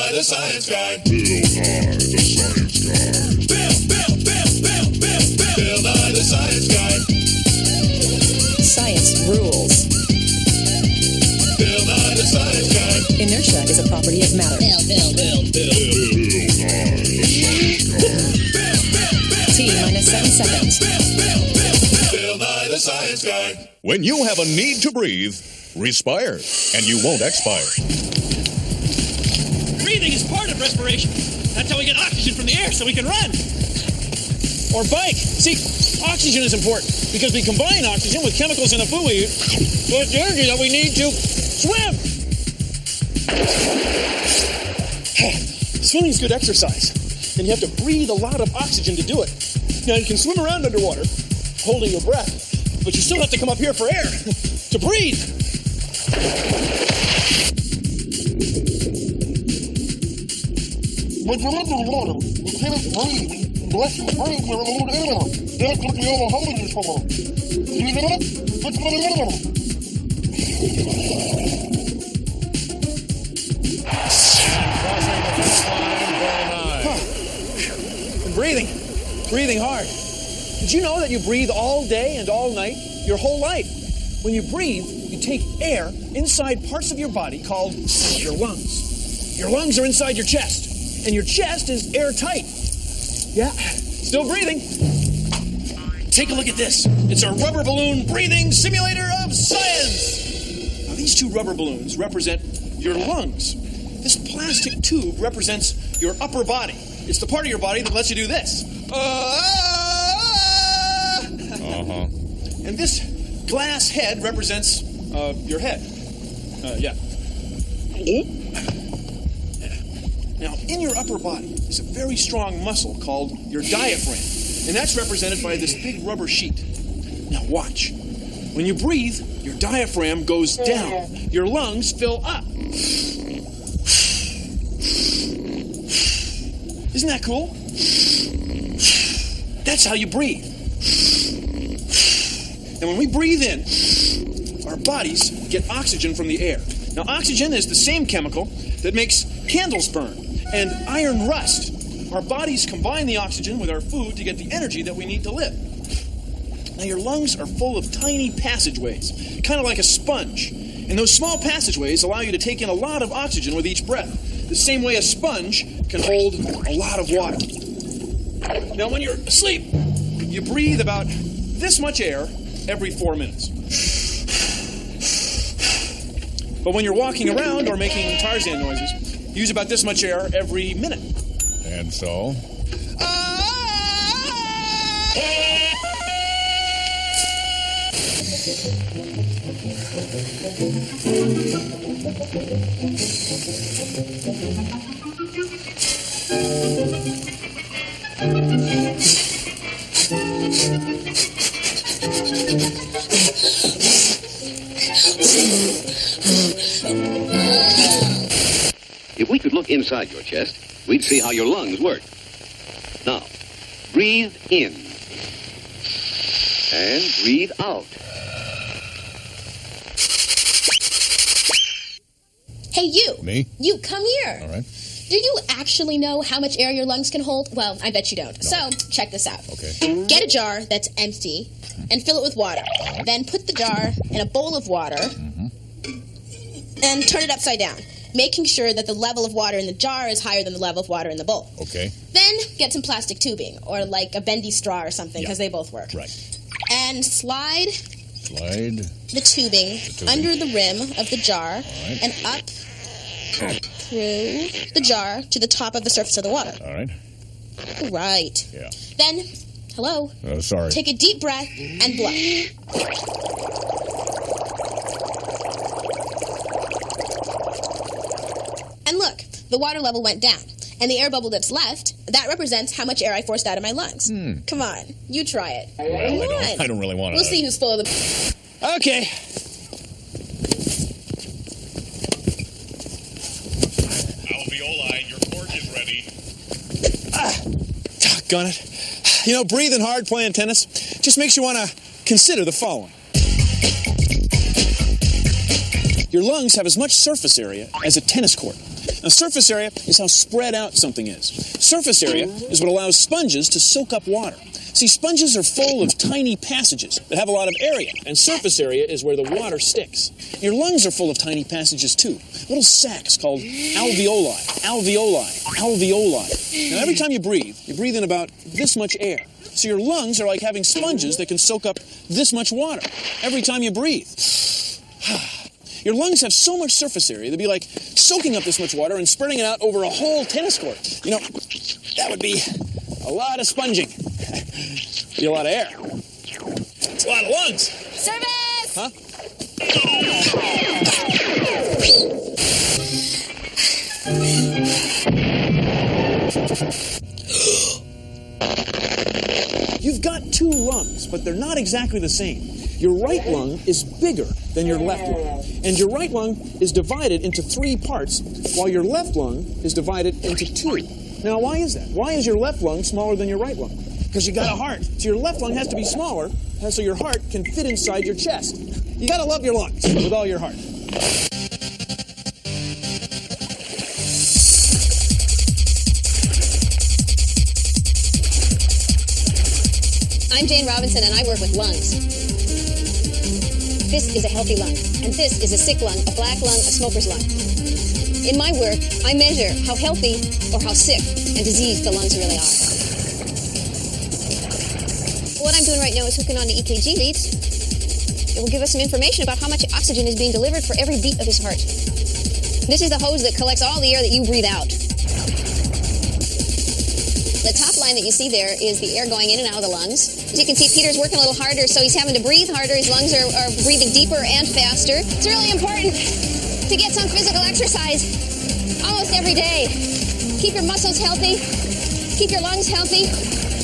Nye the Science Guy. Bill Nye the Science Guy. Bill Nye the Science Guy. Science rules. Bill Nye the Science Guy. Inertia is a property of matter. Bill Nye the Science Guy. T-minus 7 seconds. Bill Nye the Science Guy. When you have a need to breathe, respire, and you won't expire. Breathing is part of respiration. That's how we get oxygen from the air so we can run. Or bike. See, oxygen is important because we combine oxygen with chemicals in the food we eat with the energy that we need to swim. Swimming is good exercise, and you have to breathe a lot of oxygen to do it. Now, you can swim around underwater, holding your breath, but you still have to come up here for air to breathe. But you're underwater. You can't breathe unless you breathe with a little air. That's what the other hole is for. You know it? That's what it is. And breathing hard. Did you know that you breathe all day and all night, your whole life? When you breathe, you take air inside parts of your body called your lungs. Your lungs are inside your chest, and your chest is airtight. Yeah, still breathing. Take a look at this. It's a rubber balloon breathing simulator of science. Now, these two rubber balloons represent your lungs. This plastic tube represents your upper body. It's the part of your body that lets you do this. And this glass head represents your head. Yeah. Now, in your upper body is a very strong muscle called your diaphragm, and that's represented by this big rubber sheet. Now, watch. When you breathe, your diaphragm goes down. Your lungs fill up. Isn't that cool? That's how you breathe. And when we breathe in, our bodies get oxygen from the air. Now, oxygen is the same chemical that makes candles burn and iron rust. Our bodies combine the oxygen with our food to get the energy that we need to live. Now, your lungs are full of tiny passageways, kind of like a sponge. And those small passageways allow you to take in a lot of oxygen with each breath, the same way a sponge can hold a lot of water. Now, when you're asleep, you breathe about this much air every 4 minutes. But when you're walking around or making Tarzan noises, you use about this much air every minute. And so? If we could look inside your chest, we'd see how your lungs work. Now, breathe in and breathe out. Hey, you. Me? You, come here. All right. Do you actually know how much air your lungs can hold? Well, I bet you don't. No. So, check this out. Okay. Get a jar that's empty and fill it with water. Right. Then put the jar in a bowl of water and turn it upside down, making sure that the level of water in the jar is higher than the level of water in the bowl. Okay. Then get some plastic tubing or like a bendy straw or something because they both work. Right. And slide the tubing under the rim of the jar and up through the jar to the top of the surface of the water. All right. Right. Yeah. Then, hello. Sorry. Take a deep breath and blow. And look, the water level went down. And the air bubble that's left, that represents how much air I forced out of my lungs. Come on, you try it. Well, I don't really want to. We'll see who's full of the... Okay. Alveoli, your cork is ready. Doggone it. You know, breathing hard playing tennis just makes you want to consider the following. Your lungs have as much surface area as a tennis court. Now, surface area is how spread out something is. Surface area is what allows sponges to soak up water. See, sponges are full of tiny passages that have a lot of area, and surface area is where the water sticks. Your lungs are full of tiny passages, too. Little sacs called alveoli, alveoli, alveoli. Now, every time you breathe in about this much air. So your lungs are like having sponges that can soak up this much water every time you breathe. Your lungs have so much surface area, they'd be like soaking up this much water and spreading it out over a whole tennis court. You know, that would be a lot of sponging. Be a lot of air. It's a lot of lungs. Service! Huh? You've got two lungs, but they're not exactly the same. Your right lung is bigger than your left lung, and your right lung is divided into 3 parts, while your left lung is divided into 2. Now, why is that? Why is your left lung smaller than your right lung? Because you got a heart. So your left lung has to be smaller, so your heart can fit inside your chest. You got to love your lungs with all your heart. I'm Jane Robinson, and I work with lungs. This is a healthy lung, and this is a sick lung, a black lung, a smoker's lung. In my work, I measure how healthy or how sick and diseased the lungs really are. What I'm doing right now is hooking on the EKG leads. It will give us some information about how much oxygen is being delivered for every beat of his heart. This is the hose that collects all the air that you breathe out. The top line that you see there is the air going in and out of the lungs. As you can see, Peter's working a little harder, so he's having to breathe harder. His lungs are breathing deeper and faster. It's really important to get some physical exercise almost every day. Keep your muscles healthy. Keep your lungs healthy.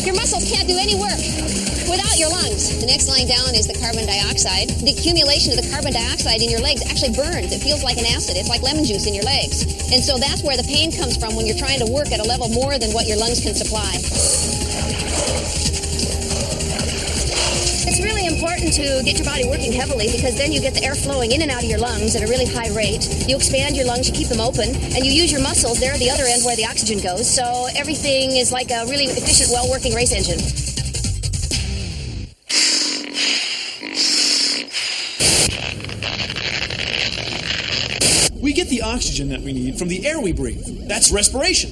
Your muscles can't do any work without your lungs. The next line down is the carbon dioxide. The accumulation of the carbon dioxide in your legs actually burns. It feels like an acid. It's like lemon juice in your legs. And so that's where the pain comes from when you're trying to work at a level more than what your lungs can supply. It's really important to get your body working heavily, because then you get the air flowing in and out of your lungs at a really high rate. You expand your lungs, you keep them open, and you use your muscles there at the other end where the oxygen goes. So everything is like a really efficient, well-working race engine. We get the oxygen that we need from the air we breathe. That's respiration.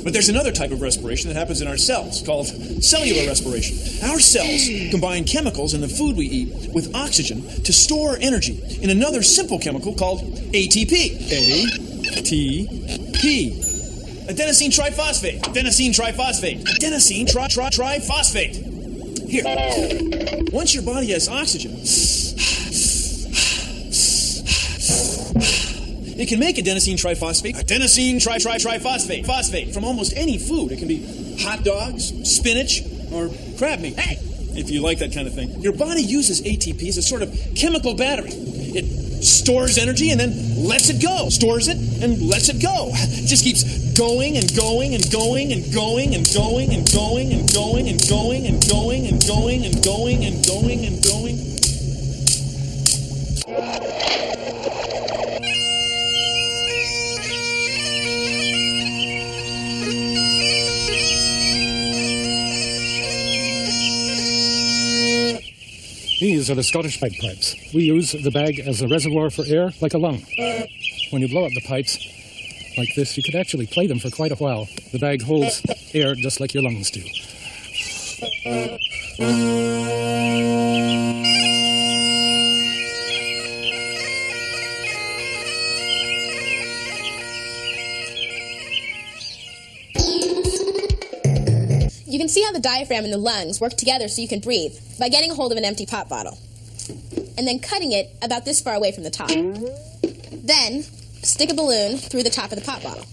But there's another type of respiration that happens in our cells called cellular respiration. Our cells combine chemicals in the food we eat with oxygen to store energy in another simple chemical called ATP. ATP. Adenosine triphosphate. Adenosine triphosphate. Adenosine triphosphate. Here. Once your body has oxygen, it can make adenosine triphosphate. Adenosine triphosphate. Phosphate from almost any food. It can be hot dogs, spinach, or crab meat. Hey, if you like that kind of thing. Your body uses ATP as a sort of chemical battery. It stores energy and then lets it go. Stores it and lets it go. It just keeps going and going and going and going and going and going and going and going and going and going and going and going and going. These are the Scottish bagpipes. We use the bag as a reservoir for air, like a lung. When you blow up the pipes like this, you could actually play them for quite a while. The bag holds air just like your lungs do. You can see how the diaphragm and the lungs work together so you can breathe by getting a hold of an empty pop bottle and then cutting it about this far away from the top. Then, stick a balloon through the top of the pop bottle.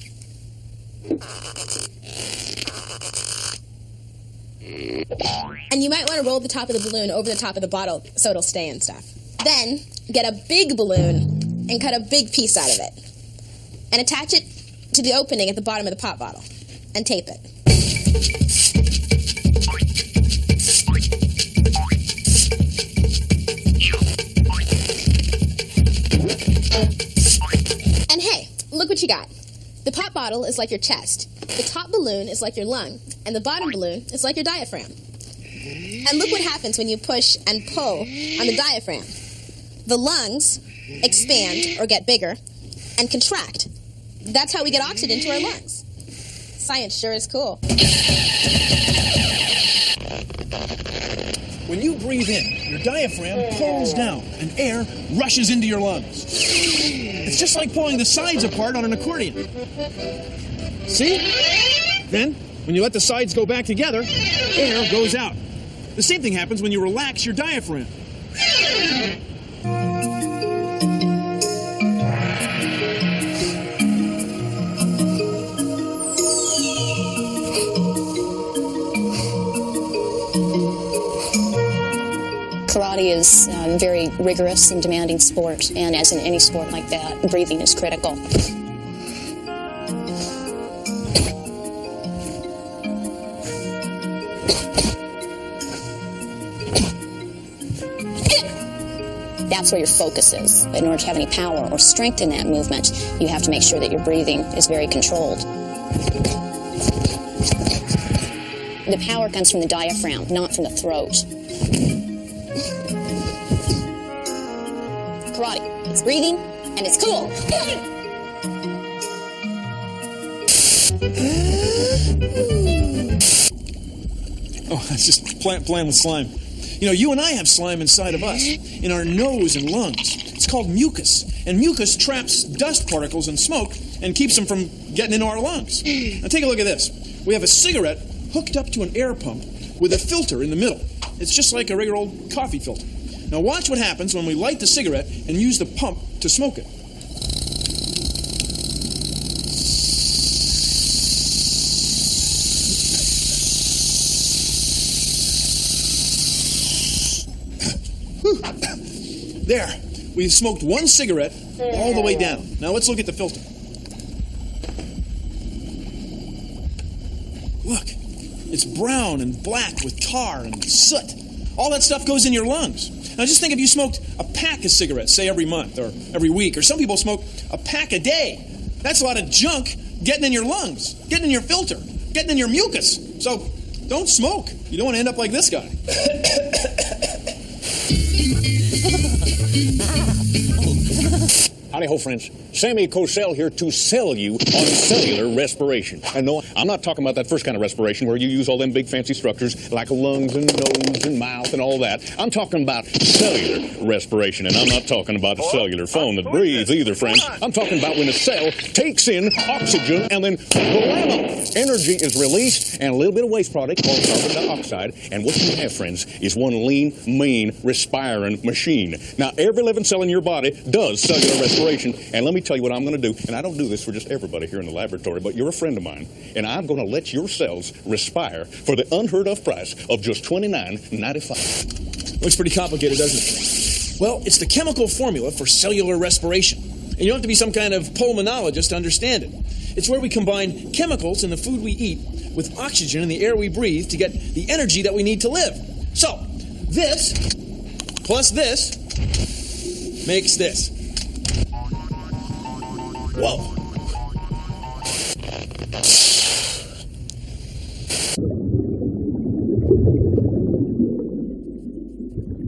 And you might want to roll the top of the balloon over the top of the bottle so it'll stay and stuff. Then, get a big balloon and cut a big piece out of it. And attach it to the opening at the bottom of the pop bottle. And tape it. bottle is like your chest, the top balloon is like your lung, and the bottom balloon is like your diaphragm. And look what happens when you push and pull on the diaphragm. The lungs expand or get bigger and contract. That's how we get oxygen to our lungs. Science sure is cool. When you breathe in, your diaphragm pulls down and air rushes into your lungs. It's just like pulling the sides apart on an accordion. See? Then, when you let the sides go back together, air goes out. The same thing happens when you relax your diaphragm. Karate is a very rigorous and demanding sport, and as in any sport like that, breathing is critical. That's where your focus is. In order to have any power or strength in that movement, you have to make sure that your breathing is very controlled. The power comes from the diaphragm, not from the throat. Karate. It's breathing, and it's cool. Oh, that's just playing with slime. You know, you and I have slime inside of us, in our nose and lungs. It's called mucus. And mucus traps dust particles and smoke and keeps them from getting into our lungs. Now take a look at this. We have a cigarette hooked up to an air pump with a filter in the middle. It's just like a regular old coffee filter. Now watch what happens when we light the cigarette and use the pump to smoke it. There, we've smoked one cigarette all the way down. Now let's look at the filter. Look, it's brown and black with tar and soot. All that stuff goes in your lungs. Now just think if you smoked a pack of cigarettes, say every month or every week, or some people smoke a pack a day. That's a lot of junk getting in your lungs, getting in your filter, getting in your mucus. So don't smoke. You don't want to end up like this guy. Howdy ho, friends. Sammy Cosell here to sell you on cellular respiration. And no, I'm not talking about that first kind of respiration where you use all them big fancy structures like lungs and nose and mouth and all that. I'm talking about cellular respiration, and I'm not talking about a cellular phone that breathes either, friends. I'm talking about when a cell takes in oxygen and then blammo, energy is released and a little bit of waste product called carbon dioxide. And what you have, friends, is one lean, mean, respiring machine. Now, every living cell in your body does cellular respiration. And let me tell you what I'm going to do. And I don't do this for just everybody here in the laboratory, but you're a friend of mine. And I'm going to let your cells respire for the unheard of price of just $29.95. Looks pretty complicated, doesn't it? Well, it's the chemical formula for cellular respiration. And you don't have to be some kind of pulmonologist to understand it. It's where we combine chemicals in the food we eat with oxygen in the air we breathe to get the energy that we need to live. So, this plus this makes this. Whoa.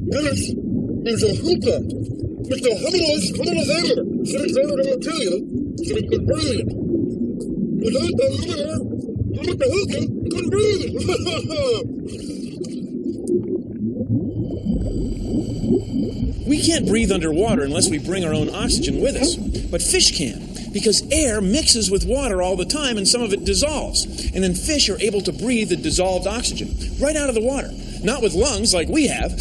This is a hookah. It's the humblest criminal ever. Should examine the material so we could breathe. Without the liver, with the hookah, we couldn't breathe. We can't breathe underwater unless we bring our own oxygen with us. But fish can, because air mixes with water all the time and some of it dissolves. And then fish are able to breathe the dissolved oxygen right out of the water. Not with lungs like we have,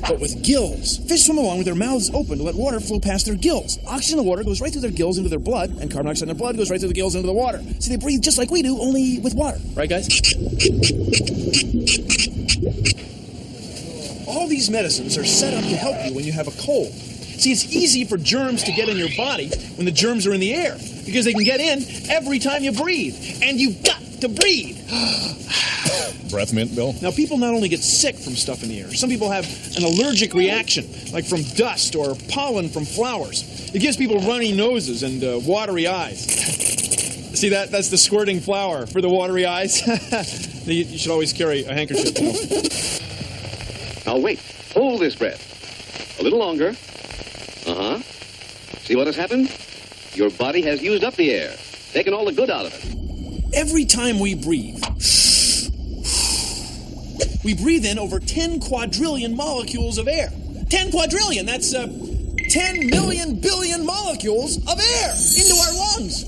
but with gills. Fish swim along with their mouths open to let water flow past their gills. Oxygen in the water goes right through their gills into their blood, and carbon dioxide in their blood goes right through the gills into the water. So they breathe just like we do, only with water. Right, guys? All these medicines are set up to help you when you have a cold. See, it's easy for germs to get in your body when the germs are in the air, because they can get in every time you breathe. And you've got to breathe. Breath mint, Bill? Now, people not only get sick from stuff in the air, some people have an allergic reaction, like from dust or pollen from flowers. It gives people runny noses and watery eyes. See that? That's the squirting flower for the watery eyes. You should always carry a handkerchief. Now wait. Hold this breath. A little longer. Uh-huh. See what has happened? Your body has used up the air, taken all the good out of it. Every time we breathe in over 10 quadrillion molecules of air. 10 quadrillion, that's 10 million billion molecules of air into our lungs.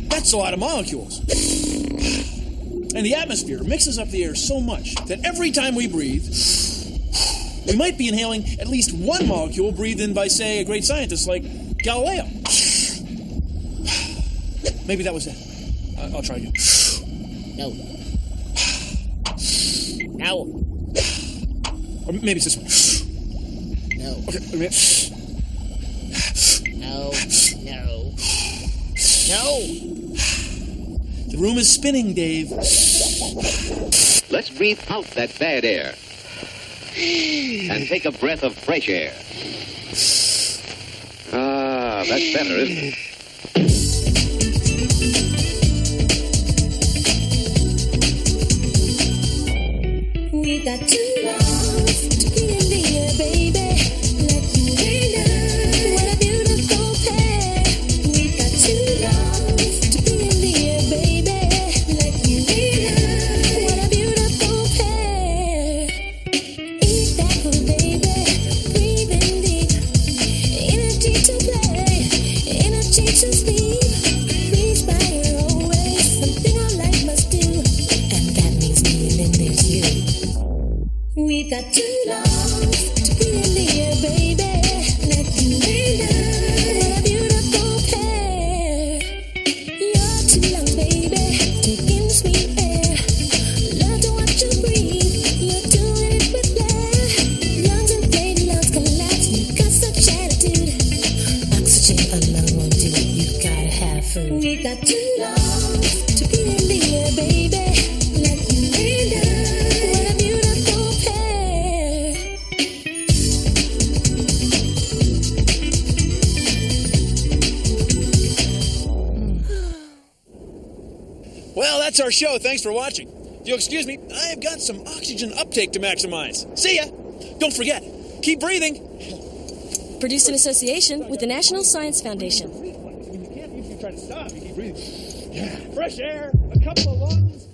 That's a lot of molecules. And the atmosphere mixes up the air so much that every time we breathe, we might be inhaling at least one molecule breathed in by, say, a great scientist like Galileo. Maybe that was it. I'll try again. No. No. Or maybe it's this one. No. Okay, wait a minute. No. No. No. The room is spinning, Dave. Let's breathe out that bad air. And take a breath of fresh air. Ah, that's better, isn't it? We got two lungs to breathe in the air, baby. Like you and I. What a beautiful pair. We got two lungs to breathe in the air, baby. Like you and I. What a beautiful pair. Eat that food, baby. Breathe in deep. Energy to play. Energy to sleep. Inspire always. Something our life must do. And that means me and then there's you. We've got two lungs to breathe in the air, baby. Like you and I. What a beautiful pair. Your two lungs, baby. Taking sweet air. Love to watch you breathe. You're doing it with flair. Lungs inflate, lungs collapse. You got such attitude. Oxygen alone won't do it. You gotta have food. We've got two lungs to breathe in the air, baby. Like you and I. What a beautiful pair. Well, that's our show. Thanks for watching. If you'll excuse me, I have got some oxygen uptake to maximize. See ya! Don't forget, keep breathing. Produced in association with the National Science Foundation. When you can't usually try to stop, you keep breathing. Yeah. Fresh air, a couple of lungs.